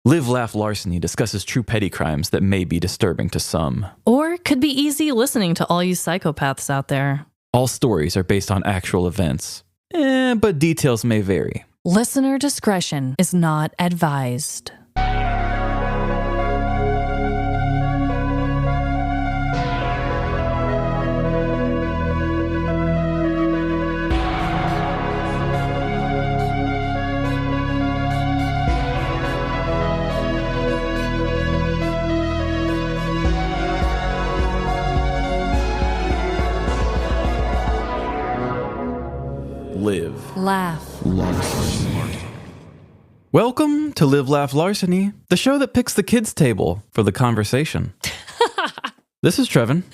Live, Laugh, Larceny discusses true petty crimes that may be disturbing to some. Or could be easy listening to all you psychopaths out there. All stories are based on actual events, but details may vary. Listener discretion is not advised. Live, Laugh. Larceny. Welcome to Live, Laugh, Larceny, the show that picks the kids' table for the conversation. This is Trevin.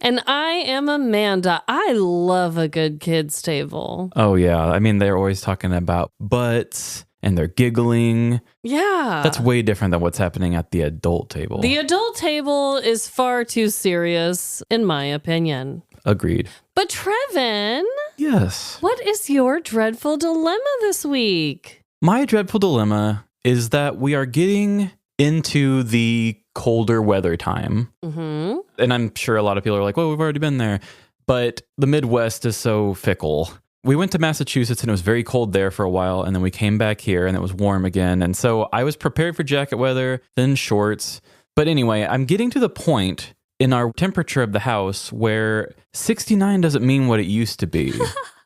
And I am Amanda. I love a good kids' table. Oh, yeah. I mean, they're always talking about butts and they're giggling. Yeah. That's way different than what's happening at the adult table. The adult table is far too serious, in my opinion. Agreed. But Trevin, Yes. what is your dreadful dilemma this week? My dreadful dilemma is that we are getting into the colder weather time. Mm-hmm. And I'm sure a lot of people are like, well, we've already been there. But the Midwest is so fickle. We went to Massachusetts and it was very cold there for a while. And then we came back here and it was warm again. And so I was prepared for jacket weather, then shorts. But anyway, I'm getting to the point in our temperature of the house where 69 doesn't mean what it used to be.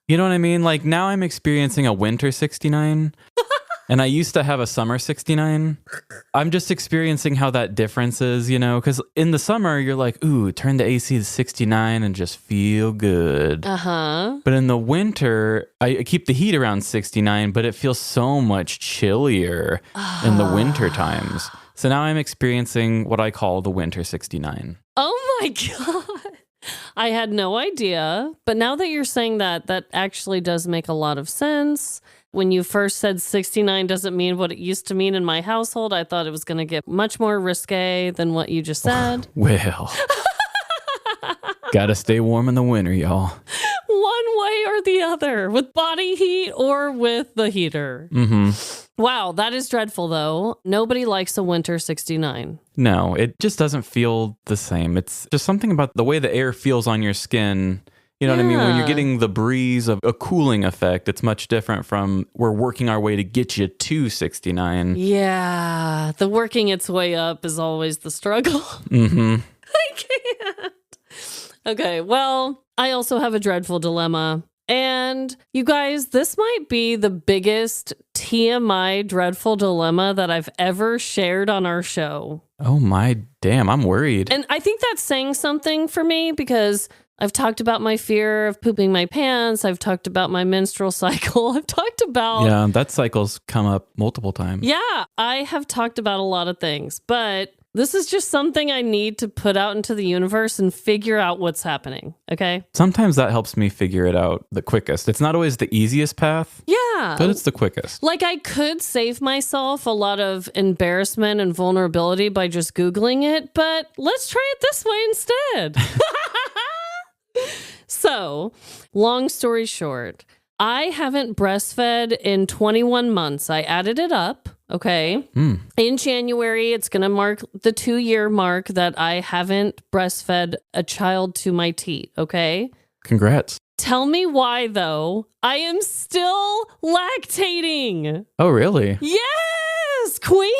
You know what I mean? Like now I'm experiencing a winter 69 and I used to have a summer 69. I'm just experiencing how that difference is, you know, because in the summer you're like, ooh, turn the AC to 69 and just feel good. Uh-huh. But in the winter, I keep the heat around 69, but it feels so much chillier in the winter times. So now I'm experiencing what I call the winter 69. Oh my God. I had no idea. But now that you're saying that, that actually does make a lot of sense. When you first said 69 doesn't mean what it used to mean in my household, I thought it was going to get much more risque than what you just said. Well, gotta stay warm in the winter, y'all. One way or the other, with body heat or with the heater. Mm-hmm. Wow, that is dreadful, though. Nobody likes a winter 69. No, it just doesn't feel the same. It's just something about the way the air feels on your skin. You know what I mean? When you're getting the breeze of a cooling effect, it's much different from we're working our way to get you to 69. Yeah, the working its way up is always the struggle. Mm-hmm. I can't. Okay, well, I also have a dreadful dilemma. And you guys, this might be the biggest TMI dreadful dilemma that I've ever shared on our show. Oh my damn, I'm worried. And I think that's saying something for me because I've talked about my fear of pooping my pants. I've talked about my menstrual cycle. I've talked about... Yeah, that cycle's come up multiple times. Yeah, I have talked about a lot of things, but this is just something I need to put out into the universe and figure out what's happening, okay? Sometimes that helps me figure it out the quickest. It's not always the easiest path, Yeah. but it's the quickest. Like I could save myself a lot of embarrassment and vulnerability by just Googling it, but let's try it this way instead. So, long story short, I haven't breastfed in 21 months. I added it up, okay? In January, it's going to mark the 2-year mark that I haven't breastfed a child to my teat, okay? Congrats. Tell me why, though. I am still lactating. Oh, really? Yes, queen.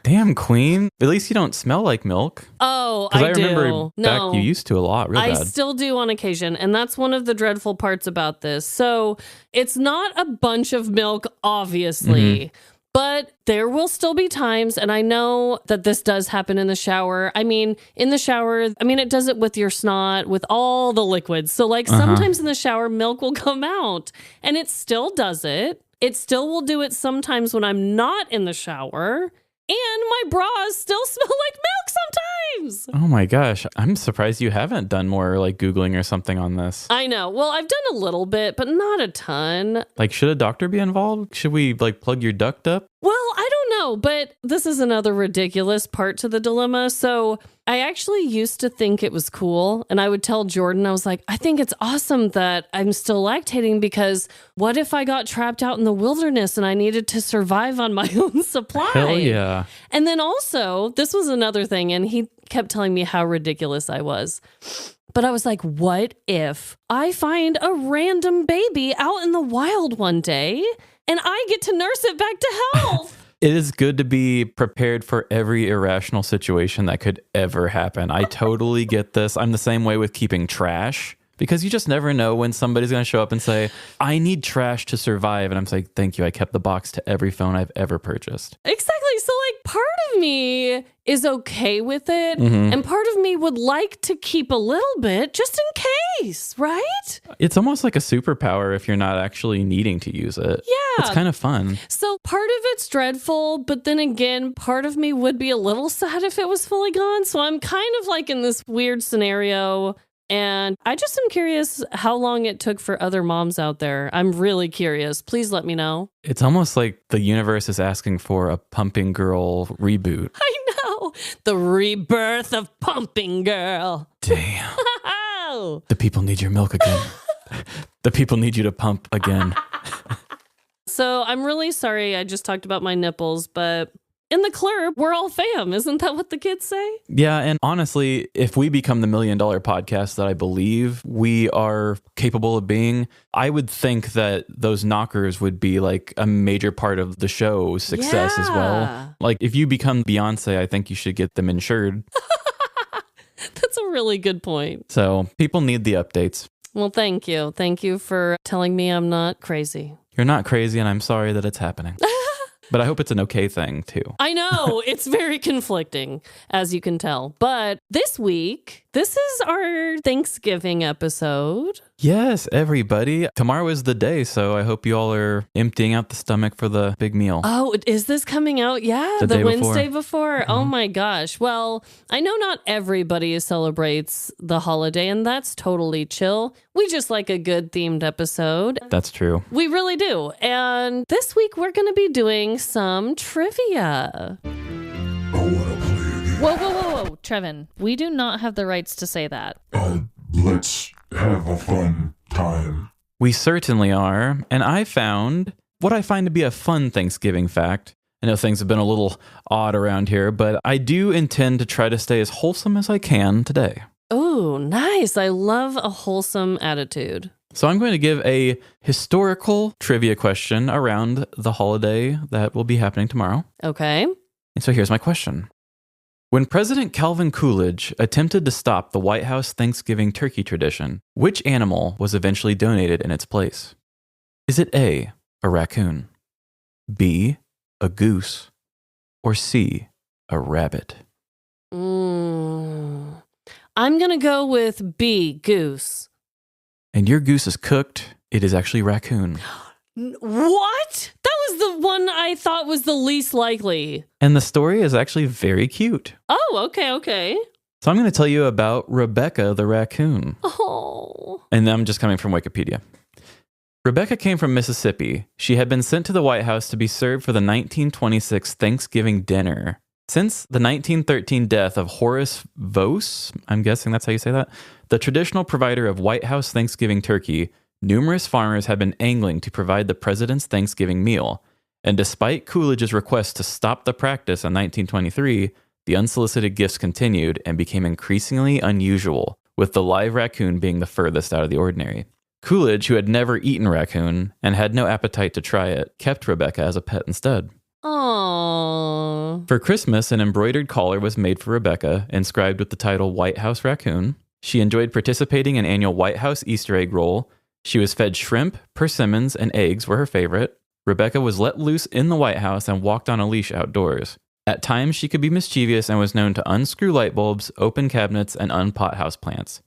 Damn, queen. At least you don't smell like milk. Oh, Because I do. remember back you used to a lot, real I bad. still do on occasion, and that's one of the dreadful parts about this. So it's not a bunch of milk, obviously, but there will still be times, and I know that this does happen in the shower. I mean, in the shower, it does it with your snot, with all the liquids. So like sometimes in the shower, milk will come out, and it still does it. It still will do it sometimes when I'm not in the shower. And my bras still smell like milk sometimes. Oh my gosh. I'm surprised you haven't done more like Googling or something on this. I know. Well, I've done a little bit, but not a ton. Like, should a doctor be involved? Should we like plug your duct up? Well, I don't know, but this is another ridiculous part to the dilemma. So I actually used to think it was cool. And I would tell Jordan, I was like, I think it's awesome that I'm still lactating because what if I got trapped out in the wilderness and I needed to survive on my own supply? Hell yeah. And then also, this was another thing, and he kept telling me how ridiculous I was. But I was like, what if I find a random baby out in the wild one day and I get to nurse it back to health? It is good to be prepared for every irrational situation that could ever happen. I totally get this. I'm the same way with keeping trash because you just never know when somebody's going to show up and say, I need trash to survive. And I'm like, thank you. I kept the box to every phone I've ever purchased. Exactly. So like part of me is okay with it. And part of me would like to keep a little bit just in case, right? It's almost like a superpower if you're not actually needing to use it. Yeah. It's kind of fun. So part of it's dreadful, but then again, part of me would be a little sad if it was fully gone. So I'm kind of like in this weird scenario. And I just am curious how long it took for other moms out there. I'm really curious. Please let me know. It's almost like the universe is asking for a Pumping Girl reboot. I know. The rebirth of Pumping Girl. Damn. The people need your milk again. The people need you to pump again. So I'm really sorry I just talked about my nipples, but in the club, we're all fam. Isn't that what the kids say? Yeah, and honestly, if we become the $1 Million podcast that I believe we are capable of being, I would think that those knockers would be like a major part of the show's success as well. Like if you become Beyonce, I think you should get them insured. That's a really good point. So people need the updates. Well, thank you. Thank you for telling me I'm not crazy. You're not crazy, and I'm sorry that it's happening. But I hope it's an okay thing, too. I know. It's very conflicting, as you can tell. But this week, this is our Thanksgiving episode. Yes, everybody. Tomorrow is the day, so I hope you all are emptying out the stomach for the big meal. Oh, is this coming out? Yeah, the Wednesday before. Oh my gosh. Well, I know not everybody celebrates the holiday, and that's totally chill. We just like a good themed episode. That's true. We really do. And this week, we're going to be doing some trivia. Whoa, Trevin. We do not have the rights to say that. Let's have a fun time. We certainly are. And I found what I find to be a fun Thanksgiving fact. I know things have been a little odd around here, but I do intend to try to stay as wholesome as I can today. Oh, nice. I love a wholesome attitude. So I'm going to give a historical trivia question around the holiday that will be happening tomorrow. Okay. And so here's my question. When President Calvin Coolidge attempted to stop the White House Thanksgiving turkey tradition, which animal was eventually donated in its place? Is it A, a raccoon, B, a goose, or C, a rabbit? I'm going to go with B, goose. And your goose is cooked. It is actually raccoon. What? That was the one I thought was the least likely. And the story is actually very cute. Oh, okay. So I'm going to tell you about Rebecca the raccoon. Oh. And I'm just coming from Wikipedia. Rebecca came from Mississippi. She had been sent to the White House to be served for the 1926 Thanksgiving dinner. Since the 1913 death of Horace Vose, I'm guessing that's how you say that, the traditional provider of White House Thanksgiving turkey, numerous farmers had been angling to provide the president's Thanksgiving meal. And despite Coolidge's request to stop the practice in 1923, the unsolicited gifts continued and became increasingly unusual, with the live raccoon being the furthest out of the ordinary. Coolidge, who had never eaten raccoon and had no appetite to try it, kept Rebecca as a pet instead. Aww. For Christmas, an embroidered collar was made for Rebecca, inscribed with the title White House Raccoon. She enjoyed participating in annual White House Easter egg roll. She was fed shrimp, persimmons, and eggs were her favorite. Rebecca was let loose in the White House and walked on a leash outdoors. At times, she could be mischievous and was known to unscrew light bulbs, open cabinets, and unpot houseplants.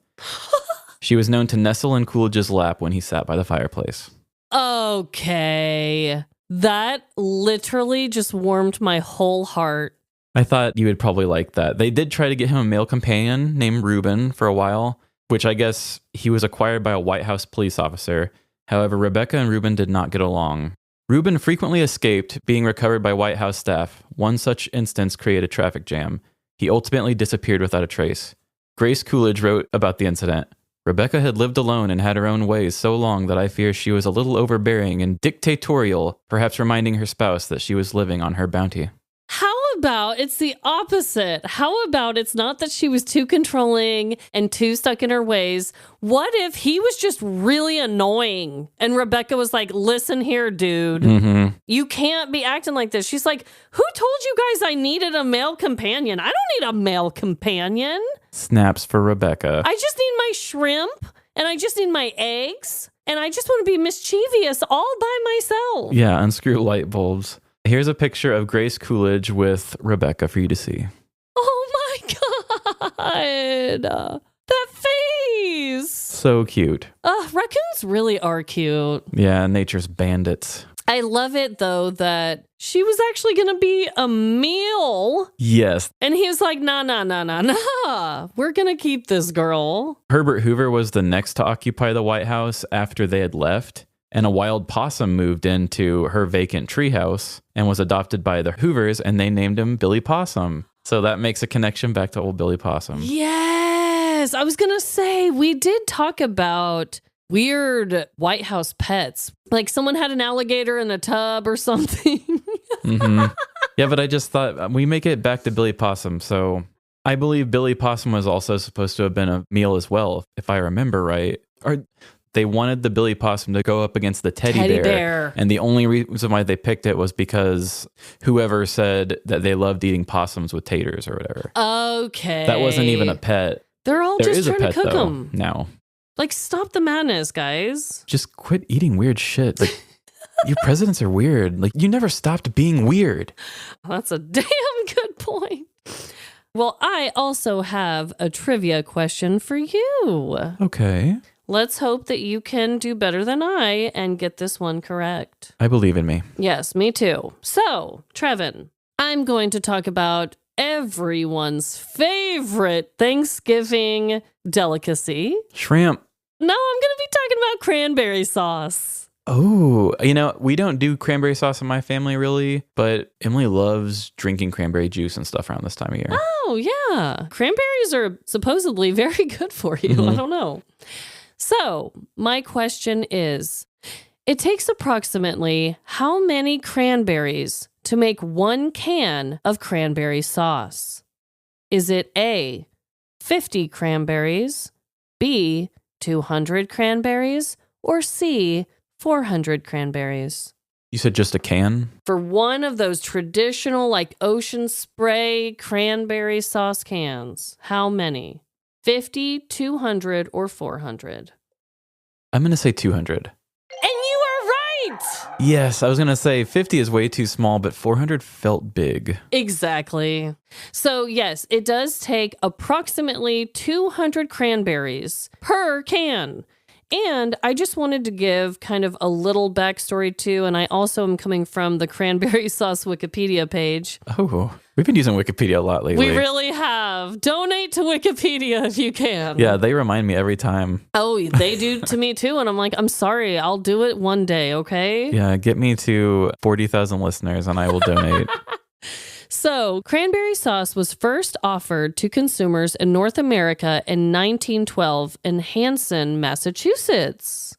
She was known to nestle in Coolidge's lap when he sat by the fireplace. Okay. That literally just warmed my whole heart. I thought you would probably like that. They did try to get him a male companion named Reuben for a while, which I guess he was acquired by a White House police officer. However, Rebecca and Reuben did not get along. Reuben frequently escaped being recovered by White House staff. One such instance created a traffic jam. He ultimately disappeared without a trace. Grace Coolidge wrote about the incident. Rebecca had lived alone and had her own ways so long that I fear she was a little overbearing and dictatorial, perhaps reminding her spouse that she was living on her bounty. How about it's the opposite? How about it's not that she was too controlling and too stuck in her ways? What if he was just really annoying and Rebecca was like, listen here, dude, you can't be acting like this. She's like, who told you guys I needed a male companion? I don't need a male companion. Snaps for Rebecca. I just need my shrimp and I just need my eggs and I just want to be mischievous all by myself. Yeah, unscrew light bulbs. Here's a picture of Grace Coolidge with Rebecca for you to see. Oh my God. That face. So cute. Raccoons really are cute. Yeah, nature's bandits. I love it, though, that she was actually going to be a meal. Yes. And he was like, nah. We're going to keep this girl. Herbert Hoover was the next to occupy the White House after they had left. And a wild possum moved into her vacant treehouse and was adopted by the Hoovers, and they named him Billy Possum. So that makes a connection back to old Billy Possum. Yes. I was going to say, we did talk about weird White House pets. Like someone had an alligator in a tub or something. Yeah, but I just thought we make it back to Billy Possum. So I believe Billy Possum was also supposed to have been a meal as well, if I remember right. Or they wanted the Billy Possum to go up against the teddy bear. And the only reason why they picked it was because whoever said that they loved eating possums with taters or whatever. Okay. That wasn't even a pet. They're all There just is a trying pet, to cook though, them. now. Like, stop the madness, guys. Just quit eating weird shit. Like, your presidents are weird. Like, you never stopped being weird. That's a damn good point. Well, I also have a trivia question for you. Okay. Let's hope that you can do better than I and get this one correct. I believe in me. Yes, me too. So, Trevin, I'm going to talk about everyone's favorite Thanksgiving delicacy. Shrimp. No, I'm going to be talking about cranberry sauce. Oh, we don't do cranberry sauce in my family really, but Emily loves drinking cranberry juice and stuff around this time of year. Oh, yeah. Cranberries are supposedly very good for you. I don't know. So, my question is, it takes approximately how many cranberries to make 1 can of cranberry sauce? Is it A, 50 cranberries, B, 200 cranberries, or C, 400 cranberries? You said just a can? For one of those traditional, like ocean spray cranberry sauce cans, how many? 50, 200, or 400? I'm going to say 200. And you are right! Yes, I was going to say 50 is way too small, but 400 felt big. Exactly. So, yes, it does take approximately 200 cranberries per can. And I just wanted to give kind of a little backstory too, and I also am coming from the cranberry sauce Wikipedia page. Oh, we've been using Wikipedia a lot lately. We really have. Donate to Wikipedia if you can. Yeah, they remind me every time. Oh, they do to me too, and I'm like, I'm sorry, I'll do it one day, okay? Yeah, get me to 40,000 listeners and I will donate. So, cranberry sauce was first offered to consumers in North America in 1912 in Hanson, Massachusetts.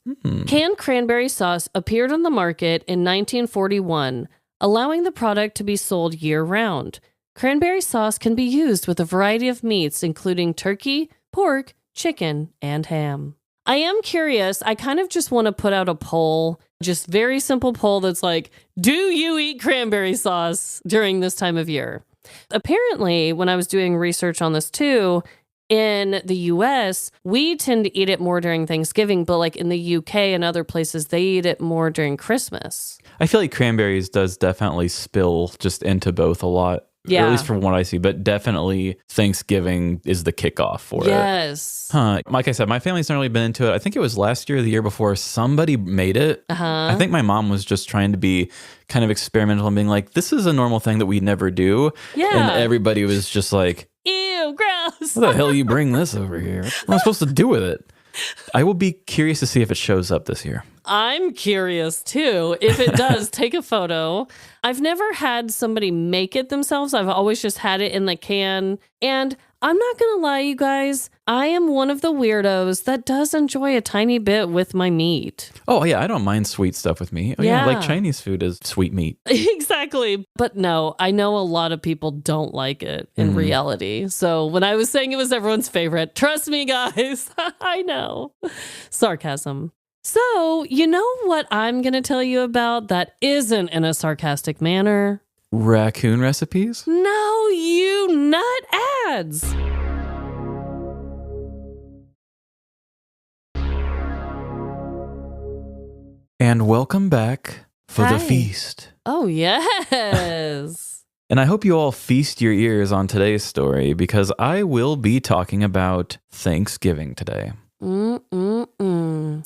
Canned cranberry sauce appeared on the market in 1941, allowing the product to be sold year-round. Cranberry sauce can be used with a variety of meats, including turkey, pork, chicken, and ham. I am curious. I kind of just want to put out a poll, just very simple poll that's like, do you eat cranberry sauce during this time of year? Apparently, when I was doing research on this too, in the US, we tend to eat it more during Thanksgiving, but like in the UK and other places, they eat it more during Christmas. I feel like cranberries does definitely spill just into both a lot. Yeah. Or at least from what I see, but definitely Thanksgiving is the kickoff for it. Yes. Huh. Like I said, my family's not really been into it. I think it was last year or the year before somebody made it. I think my mom was just trying to be kind of experimental and being like, this is a normal thing that we never do. Yeah. And everybody was just like, Ew, gross. what the hell you bring this over here? What am I supposed to do with it? I will be curious to see if it shows up this year. I'm curious too. If it does, take a photo. I've never had somebody make it themselves. I've always just had it in the can. And I'm not going to lie, you guys. I am one of the weirdos that does enjoy a tiny bit with my meat. Oh, yeah. I don't mind sweet stuff with me. Oh, yeah. Like Chinese food is sweet meat. Exactly. But no, I know a lot of people don't like it in reality. So when I was saying it was everyone's favorite, trust me, guys, I know. Sarcasm. So, you know what I'm going to tell you about that isn't in a sarcastic manner? Raccoon recipes? No, you nut ads. And welcome back for Hi. the feast. Oh, yes. And I hope you all feast your ears on today's story because I will be talking about Thanksgiving today. You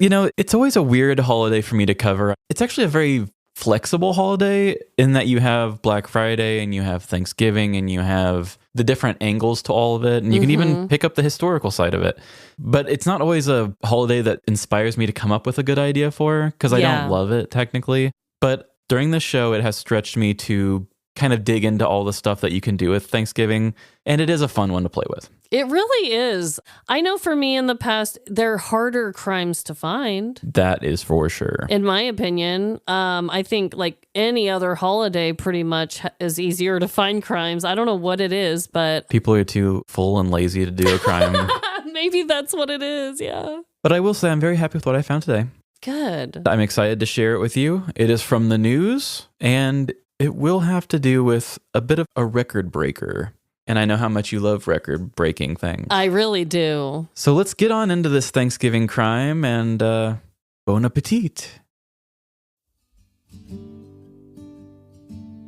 know, it's always a weird holiday for me to cover. It's actually a very flexible holiday in that you have Black Friday and you have Thanksgiving and you have the different angles to all of it. And you can even pick up the historical side of it. But it's not always a holiday that inspires me to come up with a good idea for because I don't love it technically. But during the show, it has stretched me to kind of dig into all the stuff that you can do with Thanksgiving. And it is a fun one to play with. It really is. I know for me in the past, they're harder crimes to find. That is for sure. In my opinion, I think like any other holiday pretty much is easier to find crimes. I don't know what it is, but people are too full and lazy to do a crime. Maybe that's what it is. Yeah. But I will say I'm very happy with what I found today. Good. I'm excited to share it with you. It is from the news and it will have to do with a bit of a record breaker. And I know how much you love record breaking things. I really do. So let's get on into this Thanksgiving crime and bon appetit.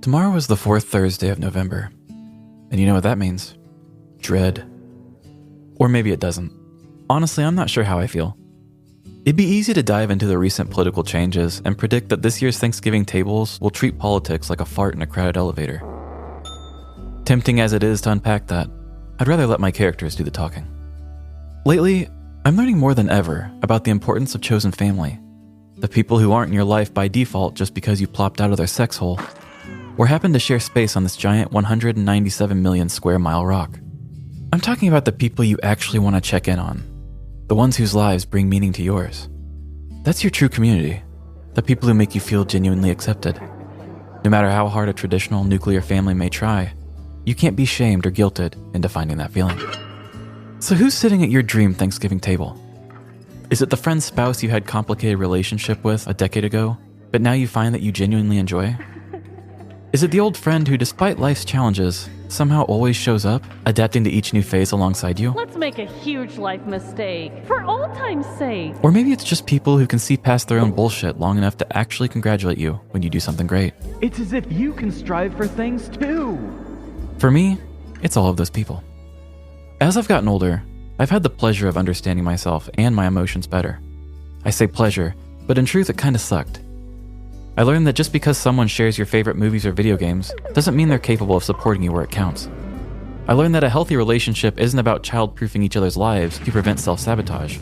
Tomorrow is the fourth Thursday of November. And you know what that means? Dread. Or maybe it doesn't. Honestly, I'm not sure how I feel. It'd be easy to dive into the recent political changes and predict that this year's Thanksgiving tables will treat politics like a fart in a crowded elevator. Tempting as it is to unpack that, I'd rather let my characters do the talking. Lately, I'm learning more than ever about the importance of chosen family. The people who aren't in your life by default just because you plopped out of their sex hole, or happen to share space on this giant 197 million square mile rock. I'm talking about the people you actually want to check in on. The ones whose lives bring meaning to yours. That's your true community. The people who make you feel genuinely accepted. No matter how hard a traditional nuclear family may try, you can't be shamed or guilted into finding that feeling. So who's sitting at your dream Thanksgiving table? Is it the friend's spouse you had complicated relationship with a decade ago, but now you find that you genuinely enjoy? Is it the old friend who, despite life's challenges, somehow always shows up, adapting to each new phase alongside you? Let's make a huge life mistake for old time's sake. Or maybe it's just people who can see past their own bullshit long enough to actually congratulate you when you do something great. It's as if you can strive for things too. For me, it's all of those people. As I've gotten older, I've had the pleasure of understanding myself and my emotions better. I say pleasure, but in truth it kinda sucked. I learned that just because someone shares your favorite movies or video games doesn't mean they're capable of supporting you where it counts. I learned that a healthy relationship isn't about child-proofing each other's lives to prevent self-sabotage.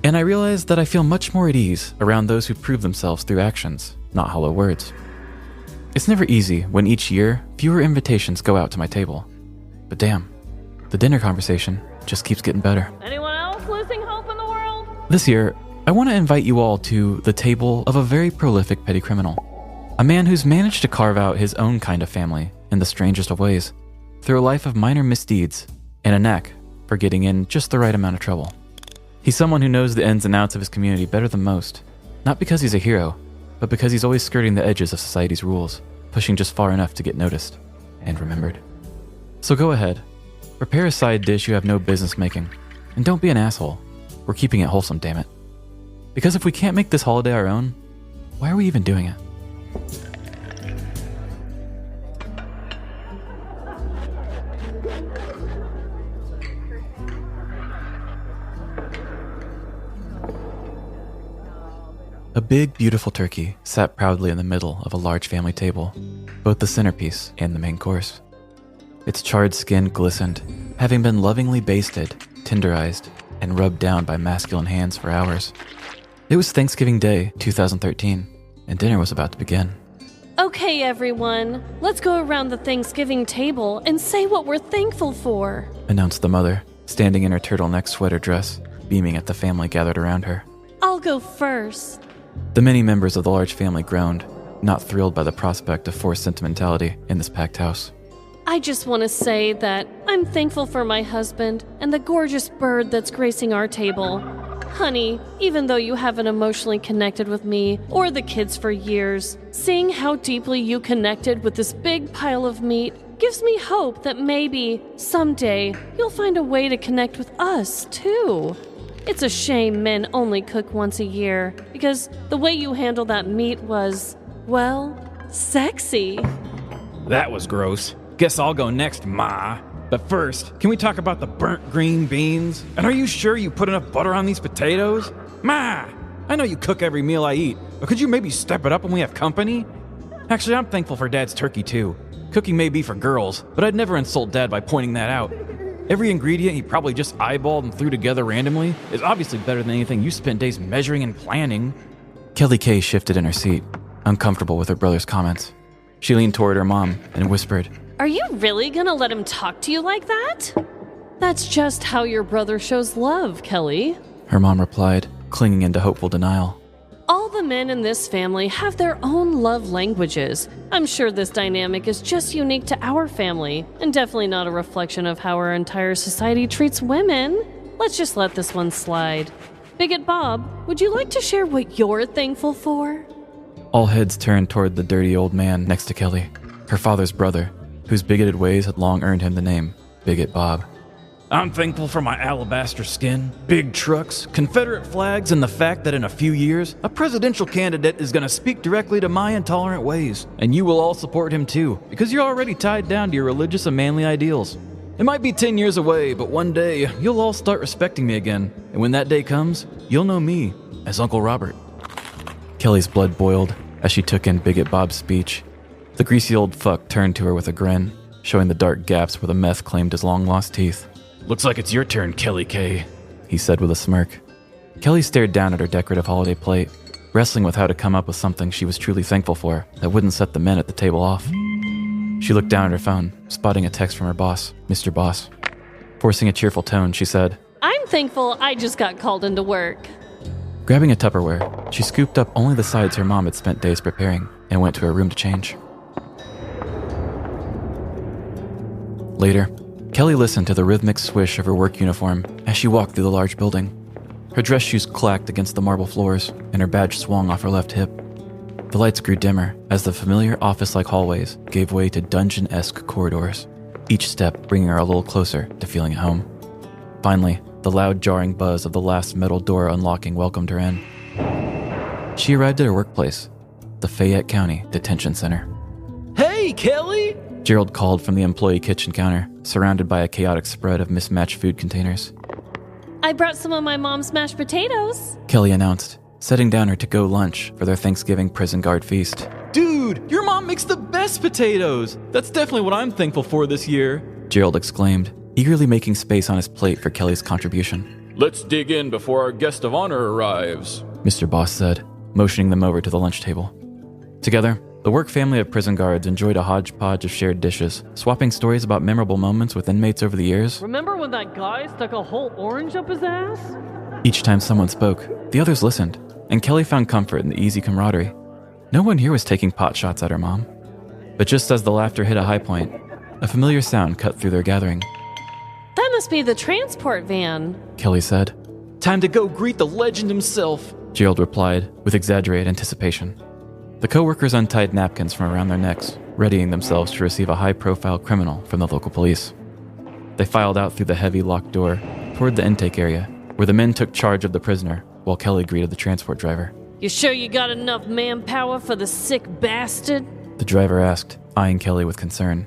And I realized that I feel much more at ease around those who prove themselves through actions, not hollow words. It's never easy when each year fewer invitations go out to my table. But damn, the dinner conversation just keeps getting better. Anyone else losing hope in the world? This year, I want to invite you all to the table of a very prolific petty criminal. A man who's managed to carve out his own kind of family in the strangest of ways, through a life of minor misdeeds and a knack for getting in just the right amount of trouble. He's someone who knows the ins and outs of his community better than most, not because he's a hero, but because he's always skirting the edges of society's rules, pushing just far enough to get noticed and remembered. So go ahead, prepare a side dish you have no business making, and don't be an asshole. We're keeping it wholesome, damn it. Because if we can't make this holiday our own, why are we even doing it? A big, beautiful turkey sat proudly in the middle of a large family table, both the centerpiece and the main course. Its charred skin glistened, having been lovingly basted, tenderized, and rubbed down by masculine hands for hours. It was Thanksgiving Day, 2013, and dinner was about to begin. Okay, everyone, let's go around the Thanksgiving table and say what we're thankful for, Announced the mother, standing in her turtleneck sweater dress, beaming at the family gathered around her. I'll go first. The many members of the large family groaned, not thrilled by the prospect of forced sentimentality in this packed house. I just want to say that I'm thankful for my husband and the gorgeous bird that's gracing our table. Honey, even though you haven't emotionally connected with me or the kids for years, seeing how deeply you connected with this big pile of meat gives me hope that maybe, someday, you'll find a way to connect with us, too. It's a shame men only cook once a year, because the way you handle that meat was, well, sexy. That was gross. Guess I'll go next, Ma. But first, can we talk about the burnt green beans? And are you sure you put enough butter on these potatoes? Ma, I know you cook every meal I eat, but could you maybe step it up when we have company? Actually, I'm thankful for Dad's turkey, too. Cooking may be for girls, but I'd never insult Dad by pointing that out. Every ingredient he probably just eyeballed and threw together randomly is obviously better than anything you spent days measuring and planning. Kelly Kay shifted in her seat, uncomfortable with her brother's comments. She leaned toward her mom and whispered, Are you really gonna let him talk to you like that? That's just how your brother shows love, Kelly. Her mom replied, clinging into hopeful denial. All the men in this family have their own love languages. I'm sure this dynamic is just unique to our family, and definitely not a reflection of how our entire society treats women. Let's just let this one slide. Bigot Bob, would you like to share what you're thankful for? All heads turned toward the dirty old man next to Kelly, her father's brother, whose bigoted ways had long earned him the name Bigot Bob. I'm thankful for my alabaster skin, big trucks, Confederate flags, and the fact that in a few years, a presidential candidate is going to speak directly to my intolerant ways. And you will all support him too, because you're already tied down to your religious and manly ideals. It might be 10 years away, but one day, you'll all start respecting me again. And when that day comes, you'll know me as Uncle Robert. Kelly's blood boiled as she took in Bigot Bob's speech. The greasy old fuck turned to her with a grin, showing the dark gaps where the meth claimed his long-lost teeth. Looks like it's your turn, Kelly Kay, he said with a smirk. Kelly stared down at her decorative holiday plate, wrestling with how to come up with something she was truly thankful for that wouldn't set the men at the table off. She looked down at her phone, spotting a text from her boss, Mr. Boss. Forcing a cheerful tone, she said, I'm thankful I just got called into work. Grabbing a Tupperware, she scooped up only the sides her mom had spent days preparing and went to her room to change. Later, Kelly listened to the rhythmic swish of her work uniform as she walked through the large building. Her dress shoes clacked against the marble floors, and her badge swung off her left hip. The lights grew dimmer as the familiar office-like hallways gave way to dungeon-esque corridors, each step bringing her a little closer to feeling at home. Finally, the loud jarring buzz of the last metal door unlocking welcomed her in. She arrived at her workplace, the Fayette County Detention Center. Hey, Kelly! Gerald called from the employee kitchen counter, surrounded by a chaotic spread of mismatched food containers. I brought some of my mom's mashed potatoes. Kelly announced, setting down her to-go lunch for their Thanksgiving prison guard feast. Dude, your mom makes the best potatoes! That's definitely what I'm thankful for this year, Gerald exclaimed, eagerly making space on his plate for Kelly's contribution. Let's dig in before our guest of honor arrives, Mr. Boss said, motioning them over to the lunch table. Together, the work family of prison guards enjoyed a hodgepodge of shared dishes, swapping stories about memorable moments with inmates over the years. Remember when that guy stuck a whole orange up his ass? Each time someone spoke, the others listened, and Kelly found comfort in the easy camaraderie. No one here was taking pot shots at her mom. But just as the laughter hit a high point, a familiar sound cut through their gathering. That must be the transport van. Kelly said. Time to go greet the legend himself, Gerald replied with exaggerated anticipation. The co-workers untied napkins from around their necks, readying themselves to receive a high-profile criminal from the local police. They filed out through the heavy locked door toward the intake area, where the men took charge of the prisoner, while Kelly greeted the transport driver. You sure you got enough manpower for the sick bastard? The driver asked, eyeing Kelly with concern.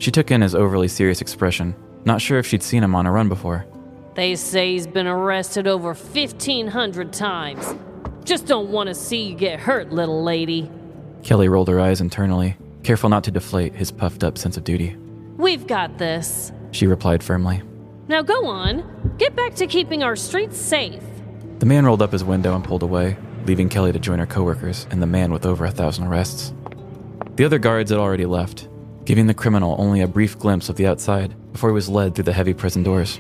She took in his overly serious expression, not sure if she'd seen him on a run before. They say he's been arrested over 1,500 times. Just don't want to see you get hurt, little lady. Kelly rolled her eyes internally, careful not to deflate his puffed-up sense of duty. We've got this, she replied firmly. Now go on. Get back to keeping our streets safe. The man rolled up his window and pulled away, leaving Kelly to join her coworkers and the man with over 1,000 arrests. The other guards had already left, giving the criminal only a brief glimpse of the outside before he was led through the heavy prison doors.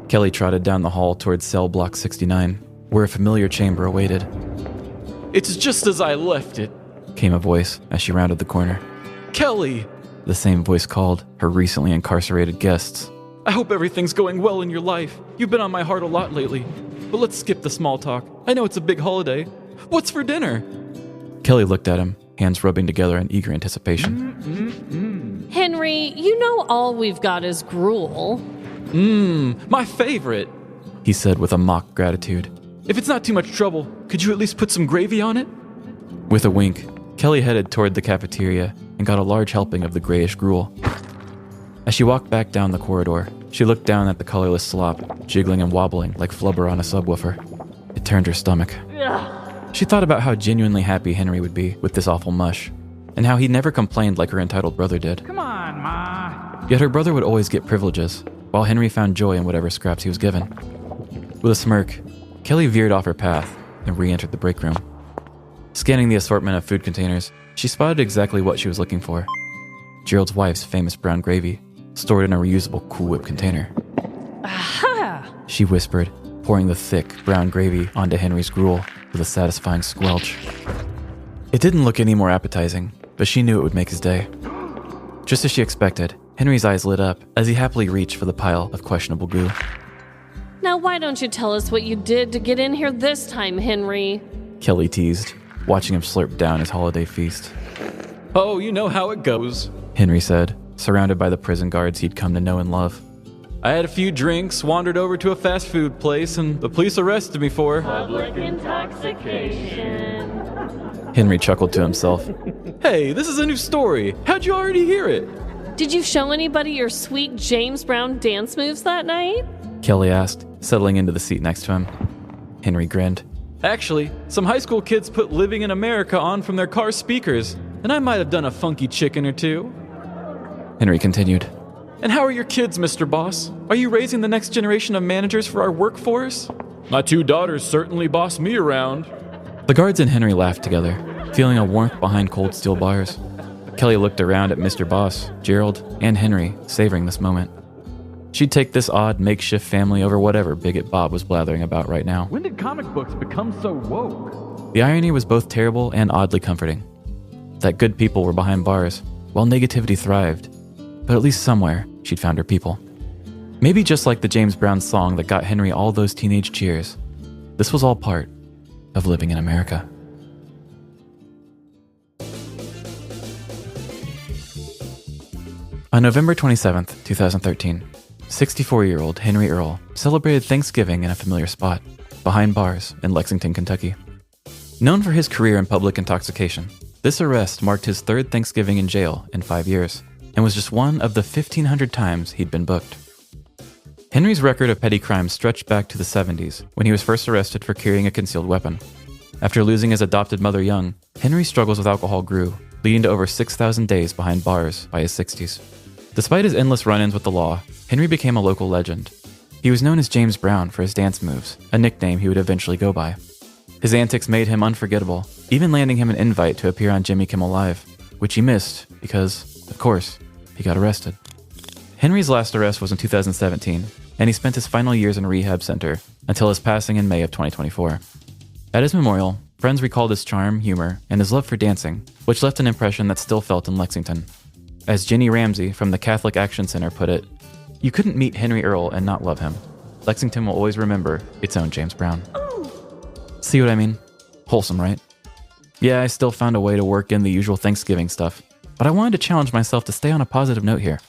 Kelly trotted down the hall towards cell block 69, where a familiar chamber awaited. It's just as I left it. Came a voice as she rounded the corner. Kelly! The same voice called her recently incarcerated guests. I hope everything's going well in your life. You've been on my heart a lot lately. But let's skip the small talk. I know it's a big holiday. What's for dinner? Kelly looked at him, hands rubbing together in eager anticipation. Henry, you know all we've got is gruel. My favorite. He said with a mock gratitude. If it's not too much trouble, could you at least put some gravy on it? With a wink, Kelly headed toward the cafeteria and got a large helping of the grayish gruel. As she walked back down the corridor, she looked down at the colorless slop, jiggling and wobbling like flubber on a subwoofer. It turned her stomach. She thought about how genuinely happy Henry would be with this awful mush, and how he never complained like her entitled brother did. Come on, Ma. Yet her brother would always get privileges, while Henry found joy in whatever scraps he was given. With a smirk, Kelly veered off her path and re-entered the break room. Scanning the assortment of food containers, she spotted exactly what she was looking for. Gerald's wife's famous brown gravy, stored in a reusable Cool Whip container. Aha! She whispered, pouring the thick, brown gravy onto Henry's gruel with a satisfying squelch. It didn't look any more appetizing, but she knew it would make his day. Just as she expected, Henry's eyes lit up as he happily reached for the pile of questionable goo. Now why don't you tell us what you did to get in here this time, Henry? Kelly teased, watching him slurp down his holiday feast. Oh, you know how it goes. Henry said, surrounded by the prison guards he'd come to know and love. I had a few drinks, wandered over to a fast food place, and the police arrested me for Public intoxication. Henry chuckled to himself. Hey, this is a new story. How'd you already hear it? Did you show anybody your sweet James Brown dance moves that night? Kelly asked, settling into the seat next to him. Henry grinned. Actually, some high school kids put Living in America on from their car speakers, and I might have done a funky chicken or two. Henry continued. And how are your kids, Mr. Boss? Are you raising the next generation of managers for our workforce? My 2 daughters certainly boss me around. The guards and Henry laughed together, feeling a warmth behind cold steel bars. Kelly looked around at Mr. Boss, Gerald, and Henry, savoring this moment. She'd take this odd makeshift family over whatever Bigot Bob was blathering about right now. When did comic books become so woke? The irony was both terrible and oddly comforting. That good people were behind bars, while negativity thrived. But at least somewhere, she'd found her people. Maybe just like the James Brown song that got Henry all those teenage cheers, this was all part of living in America. On November 27th, 2013, 64-year-old Henry Earl celebrated Thanksgiving in a familiar spot, behind bars in Lexington, Kentucky. Known for his career in public intoxication, this arrest marked his 3rd Thanksgiving in jail in 5 years, and was just one of the 1,500 times he'd been booked. Henry's record of petty crimes stretched back to the 70s, when he was first arrested for carrying a concealed weapon. After losing his adopted mother young, Henry's struggles with alcohol grew, leading to over 6,000 days behind bars by his 60s. Despite his endless run-ins with the law, Henry became a local legend. He was known as James Brown for his dance moves, a nickname he would eventually go by. His antics made him unforgettable, even landing him an invite to appear on Jimmy Kimmel Live, which he missed because, of course, he got arrested. Henry's last arrest was in 2017, and he spent his final years in a rehab center until his passing in May of 2024. At his memorial, friends recalled his charm, humor, and his love for dancing, which left an impression that's still felt in Lexington. As Jenny Ramsey from the Catholic Action Center put it, you couldn't meet Henry Earl and not love him. Lexington will always remember its own James Brown. See what I mean? Wholesome, right? Yeah, I still found a way to work in the usual Thanksgiving stuff, but I wanted to challenge myself to stay on a positive note here.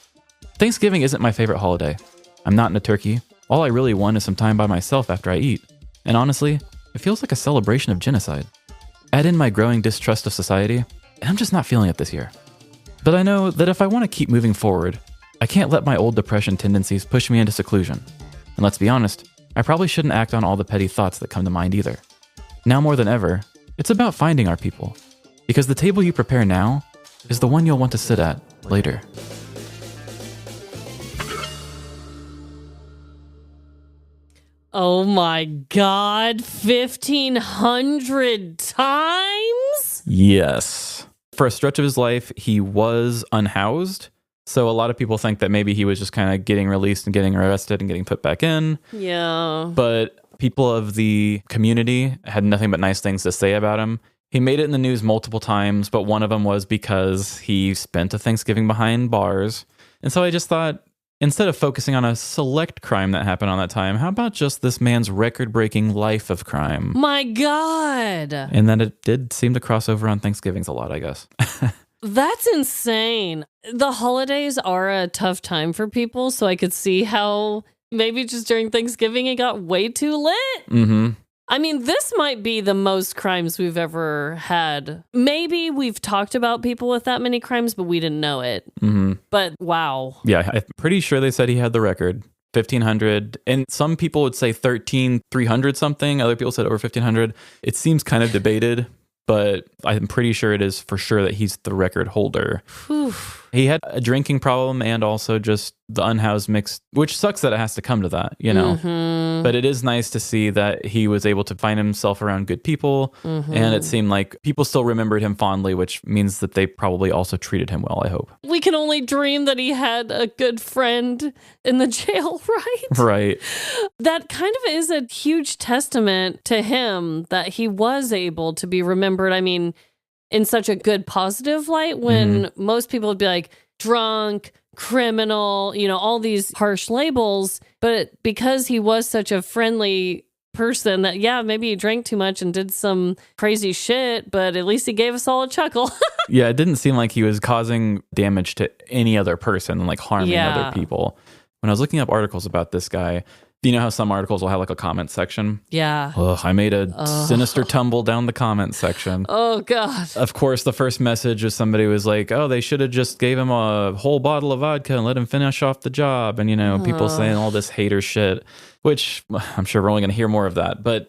Thanksgiving isn't my favorite holiday. I'm not into turkey. All I really want is some time by myself after I eat. And honestly, it feels like a celebration of genocide. Add in my growing distrust of society, and I'm just not feeling it this year. But I know that if I want to keep moving forward, I can't let my old depression tendencies push me into seclusion. And let's be honest, I probably shouldn't act on all the petty thoughts that come to mind either. Now more than ever, it's about finding our people. Because the table you prepare now is the one you'll want to sit at later. Oh my God, 1,500 times? Yes. For a stretch of his life, he was unhoused. So a lot of people think that maybe he was just kind of getting released and getting arrested and getting put back in. Yeah. But people of the community had nothing but nice things to say about him. He made it in the news multiple times, but one of them was because he spent a Thanksgiving behind bars. And so I just thought, instead of focusing on a select crime that happened on that time, how about just this man's record-breaking life of crime? My God. And then it did seem to cross over on Thanksgivings a lot, I guess. That's insane. The holidays are a tough time for people, so I could see how maybe just during Thanksgiving it got way too lit. Mm-hmm. I mean, this might be the most crimes we've ever had. Maybe we've talked about people with that many crimes, but we didn't know it. Mm-hmm. But wow. Yeah, I'm pretty sure they said he had the record. 1,500. And some people would say 13,300 something. Other people said over 1,500. It seems kind of debated, but I'm pretty sure it is for sure that he's the record holder. Whew. He had a drinking problem and also just the unhoused mix, which sucks that it has to come to that, you know. Mm-hmm. But it is nice to see that he was able to find himself around good people. Mm-hmm. And it seemed like people still remembered him fondly, which means that they probably also treated him well, I hope. We can only dream that he had a good friend in the jail, right? Right. That kind of is a huge testament to him that he was able to be remembered. I mean, in such a good positive light when most people would be like drunk, criminal, you know, all these harsh labels. But because he was such a friendly person that, yeah, maybe he drank too much and did some crazy shit, but at least he gave us all a chuckle. Yeah, it didn't seem like he was causing damage to any other person and like harming other people. When I was looking up articles about this guy, you know how some articles will have like a comment section? Yeah. Ugh, I made a sinister tumble down the comment section. Oh, God. Of course, the first message was somebody was like, oh, they should have just gave him a whole bottle of vodka and let him finish off the job. And, you know, people saying all this hater shit, which I'm sure we're only going to hear more of that. But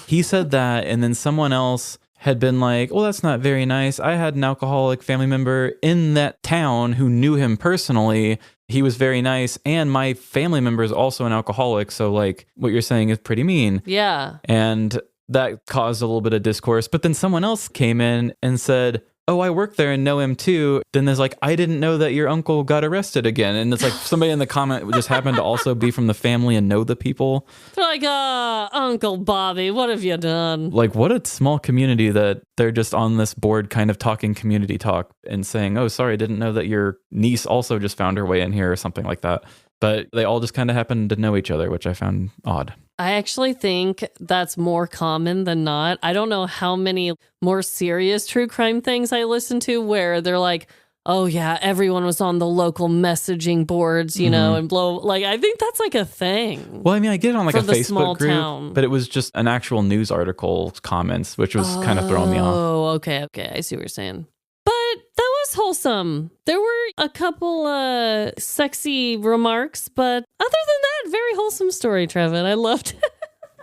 he said that, and then someone else had been like, well, that's not very nice. I had an alcoholic family member in that town who knew him personally. He was very nice, and my family member is also an alcoholic, so like what you're saying is pretty mean. Yeah. And that caused a little bit of discourse. But then someone else came in and said, oh, I work there and know him too. Then there's like, I didn't know that your uncle got arrested again. And it's like somebody in the comment just happened to also be from the family and know the people. They're like, Uncle Bobby, what have you done? Like, what a small community that they're just on this board kind of talking community talk and saying, oh, sorry, I didn't know that your niece also just found her way in here or something like that. But they all just kind of happened to know each other, which I found odd. I actually think that's more common than not. I don't know how many more serious true crime things I listen to where they're like, oh yeah, everyone was on the local messaging boards, you know, and like, I think that's like a thing. Well, I mean, I get it on like a Facebook group, town. but it was just an actual news article comments, which was kind of throwing me off. Oh, okay. I see what you're saying. But that was wholesome. There were a couple sexy remarks, but other than that, very wholesome story, Trevin. I loved it.